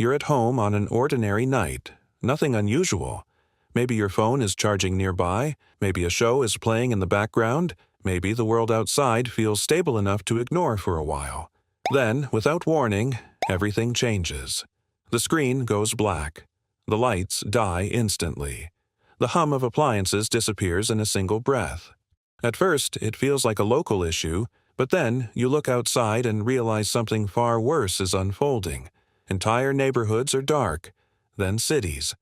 You're at home on an ordinary night. Nothing unusual. Maybe your phone is charging nearby, maybe a show is playing in the background, maybe the world outside feels stable enough to ignore for a while. Then, without warning, everything changes. The screen goes black. The lights die instantly. The hum of appliances disappears in a single breath. At first, it feels like a local issue, but then you look outside and realize something far worse is unfolding. Entire neighborhoods are dark, then cities.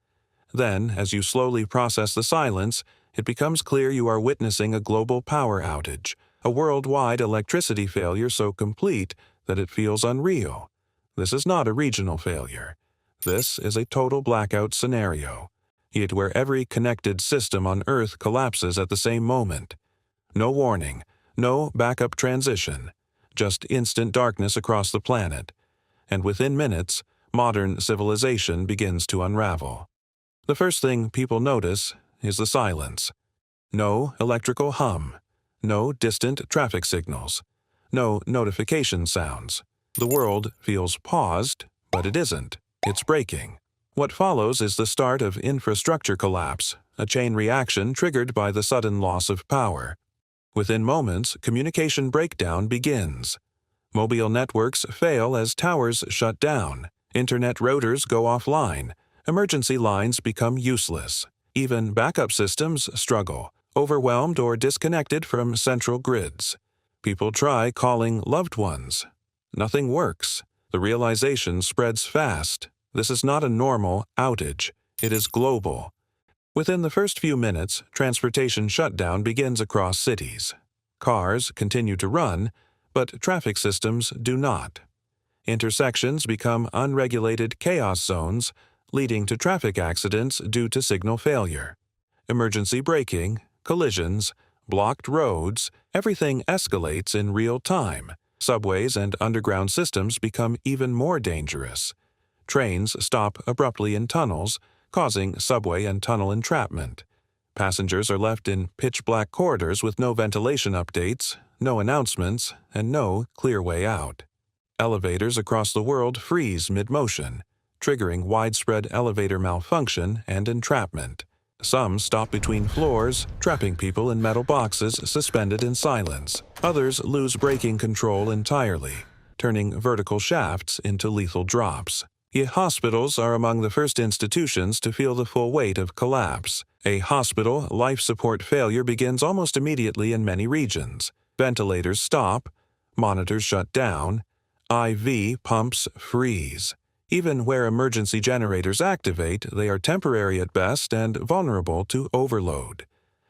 Then, as you slowly process the silence, it becomes clear you are witnessing a global power outage, a worldwide electricity failure so complete that it feels unreal. This is not a regional failure. This is a total blackout scenario, yet where every connected system on Earth collapses at the same moment. No warning, no backup transition, just instant darkness across the planet. And within minutes, modern civilization begins to unravel. The first thing people notice is the silence. No electrical hum, no distant traffic signals, no notification sounds. The world feels paused, but it isn't. It's breaking. What follows is the start of infrastructure collapse, a chain reaction triggered by the sudden loss of power. Within moments, communication breakdown begins. Mobile networks fail as towers shut down. Internet routers go offline. Emergency lines become useless. Even backup systems struggle, overwhelmed or disconnected from central grids. People try calling loved ones. Nothing works. The realization spreads fast. This is not a normal outage. It is global. Within the first few minutes, transportation shutdown begins across cities. Cars continue to run, but traffic systems do not. Intersections become unregulated chaos zones, leading to traffic accidents due to signal failure. Emergency braking, collisions, blocked roads, everything escalates in real time. Subways and underground systems become even more dangerous. Trains stop abruptly in tunnels, causing subway and tunnel entrapment. Passengers are left in pitch-black corridors with no ventilation updates, no announcements, and no clear way out. Elevators across the world freeze mid-motion, triggering widespread elevator malfunction and entrapment. Some stop between floors, trapping people in metal boxes suspended in silence. Others lose braking control entirely, turning vertical shafts into lethal drops. Yet hospitals are among the first institutions to feel the full weight of collapse. A hospital life support failure begins almost immediately in many regions. Ventilators stop, monitors shut down, IV pumps freeze. Even where emergency generators activate, they are temporary at best and vulnerable to overload.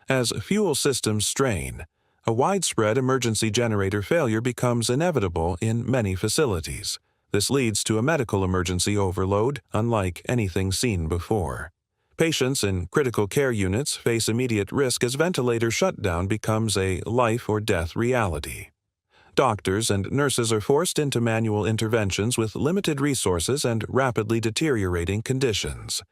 As fuel systems strain, a widespread emergency generator failure becomes inevitable in many facilities. This leads to a medical emergency overload unlike anything seen before. Patients in critical care units face immediate risk as ventilator shutdown becomes a life-or-death reality. Doctors and nurses are forced into manual interventions with limited resources and rapidly deteriorating conditions.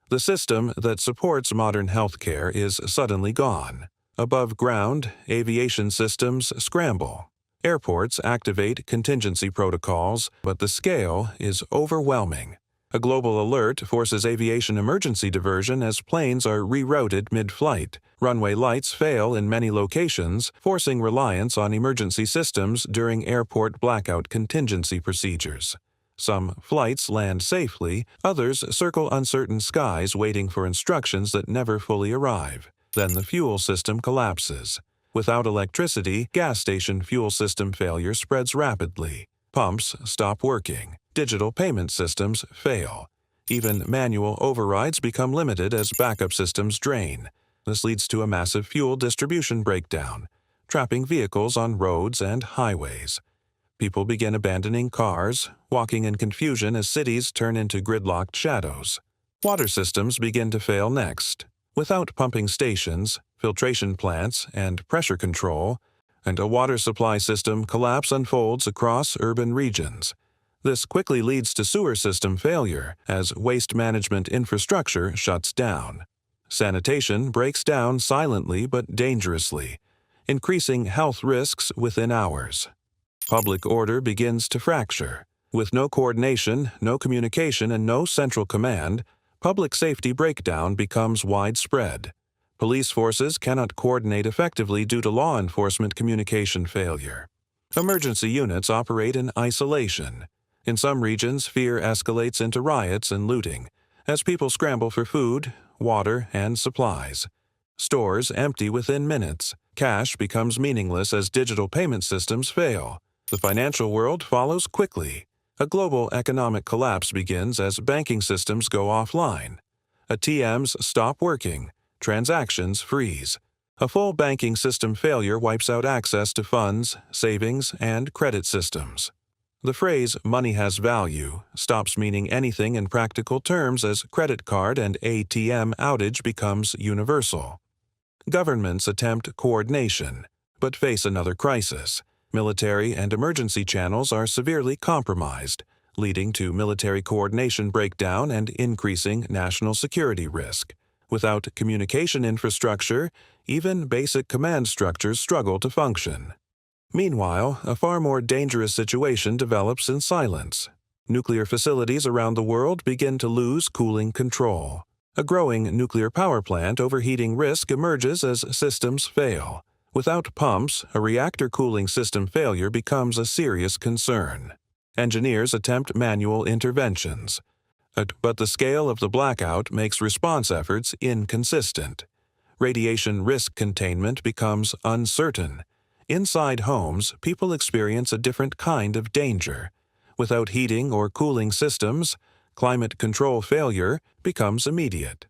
The system that supports modern healthcare is suddenly gone. Above ground, aviation systems scramble. Airports activate contingency protocols, but the scale is overwhelming. A global alert forces aviation emergency diversion as planes are rerouted mid-flight. Runway lights fail in many locations, forcing reliance on emergency systems during airport blackout contingency procedures. Some flights land safely, others circle uncertain skies waiting for instructions that never fully arrive. Then the fuel system collapses. Without electricity, gas station fuel system failure spreads rapidly. Pumps stop working. Digital payment systems fail. Even manual overrides become limited as backup systems drain. This leads to a massive fuel distribution breakdown, trapping vehicles on roads and highways. People begin abandoning cars, walking in confusion as cities turn into gridlocked shadows. Water systems begin to fail next. Without pumping stations, filtration plants, and pressure control, and a water supply system collapse unfolds across urban regions. This quickly leads to sewer system failure as waste management infrastructure shuts down. Sanitation breaks down silently but dangerously, increasing health risks within hours. Public order begins to fracture. With no coordination, no communication, and no central command, public safety breakdown becomes widespread. Police forces cannot coordinate effectively due to law enforcement communication failure. Emergency units operate in isolation. In some regions, fear escalates into riots and looting, as people scramble for food, water, and supplies. Stores empty within minutes. Cash becomes meaningless as digital payment systems fail. The financial world follows quickly. A global economic collapse begins as banking systems go offline. ATMs stop working. Transactions freeze. A full banking system failure wipes out access to funds, savings, and credit systems. The phrase "money has value" stops meaning anything in practical terms as credit card and ATM outage becomes universal. Governments attempt coordination, but face another crisis. Military and emergency channels are severely compromised, leading to military coordination breakdown and increasing national security risk. Without communication infrastructure, even basic command structures struggle to function. Meanwhile, a far more dangerous situation develops in silence. Nuclear facilities around the world begin to lose cooling control. A growing nuclear power plant overheating risk emerges as systems fail. Without pumps, a reactor cooling system failure becomes a serious concern. Engineers attempt manual interventions. But the scale of the blackout makes response efforts inconsistent. Radiation risk containment becomes uncertain. Inside homes, people experience a different kind of danger. Without heating or cooling systems, climate control failure becomes immediate.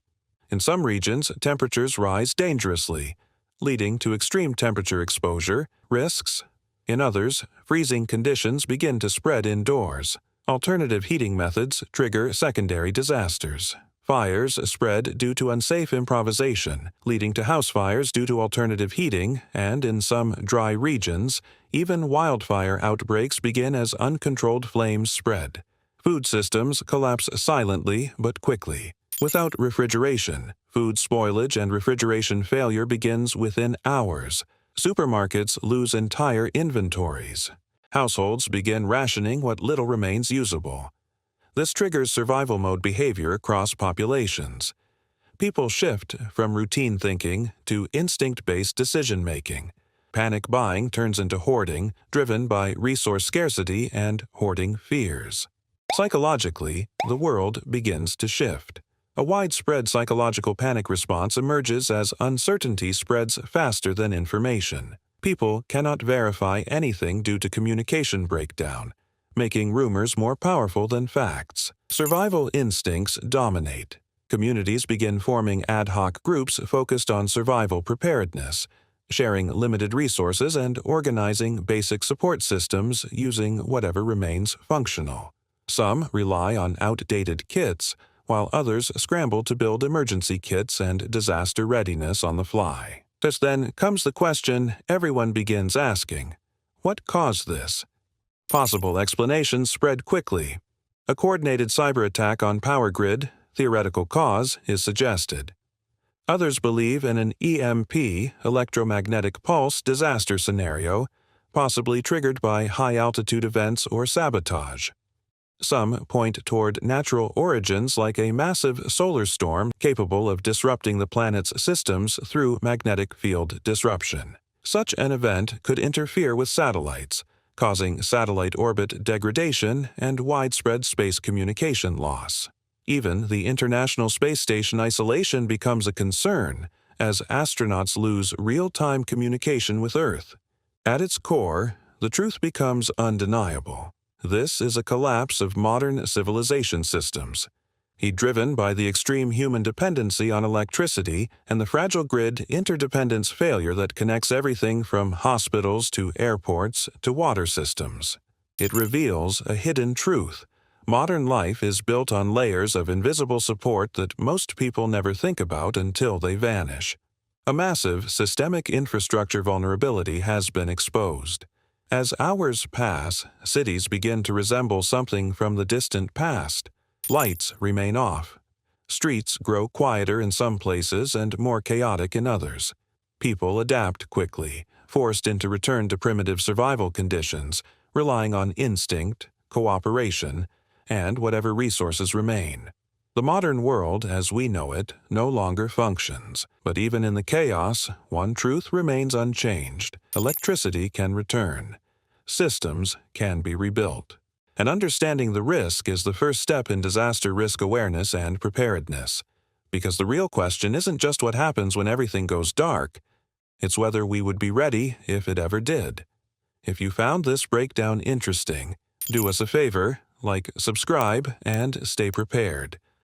In some regions, temperatures rise dangerously, leading to extreme temperature exposure risks. In others, freezing conditions begin to spread indoors. Alternative heating methods trigger secondary disasters. Fires spread due to unsafe improvisation, leading to house fires due to alternative heating, and in some dry regions, even wildfire outbreaks begin as uncontrolled flames spread. Food systems collapse silently but quickly. Without refrigeration, food spoilage and refrigeration failure begins within hours. Supermarkets lose entire inventories. Households begin rationing what little remains usable. This triggers survival mode behavior across populations. People shift from routine thinking to instinct-based decision-making. Panic buying turns into hoarding, driven by resource scarcity and hoarding fears. Psychologically, the world begins to shift. A widespread psychological panic response emerges as uncertainty spreads faster than information. People cannot verify anything due to communication breakdown, making rumors more powerful than facts. Survival instincts dominate. Communities begin forming ad hoc groups focused on survival preparedness, sharing limited resources and organizing basic support systems using whatever remains functional. Some rely on outdated kits, while others scramble to build emergency kits and disaster readiness on the fly. Just then comes the question everyone begins asking: what caused this? Possible explanations spread quickly. A coordinated cyber attack on power grid, theoretical cause, is suggested. Others believe in an EMP, electromagnetic pulse, disaster scenario, possibly triggered by high-altitude events or sabotage. Some point toward natural origins like a massive solar storm capable of disrupting the planet's systems through magnetic field disruption. Such an event could interfere with satellites, causing satellite orbit degradation and widespread space communication loss. Even the International Space Station isolation becomes a concern as astronauts lose real-time communication with Earth. At its core, the truth becomes undeniable. This is a collapse of modern civilization systems, driven by the extreme human dependency on electricity and the fragile grid interdependence failure that connects everything from hospitals to airports to water systems. It reveals a hidden truth. Modern life is built on layers of invisible support that most people never think about until they vanish. A massive systemic infrastructure vulnerability has been exposed. As hours pass, cities begin to resemble something from the distant past. Lights remain off. Streets grow quieter in some places and more chaotic in others. People adapt quickly, forced into return to primitive survival conditions, relying on instinct, cooperation, and whatever resources remain. The modern world, as we know it, no longer functions, but even in the chaos, one truth remains unchanged. Electricity can return. Systems can be rebuilt. And understanding the risk is the first step in disaster risk awareness and preparedness. Because the real question isn't just what happens when everything goes dark, it's whether we would be ready if it ever did. If you found this breakdown interesting, do us a favor, like, subscribe, and stay prepared.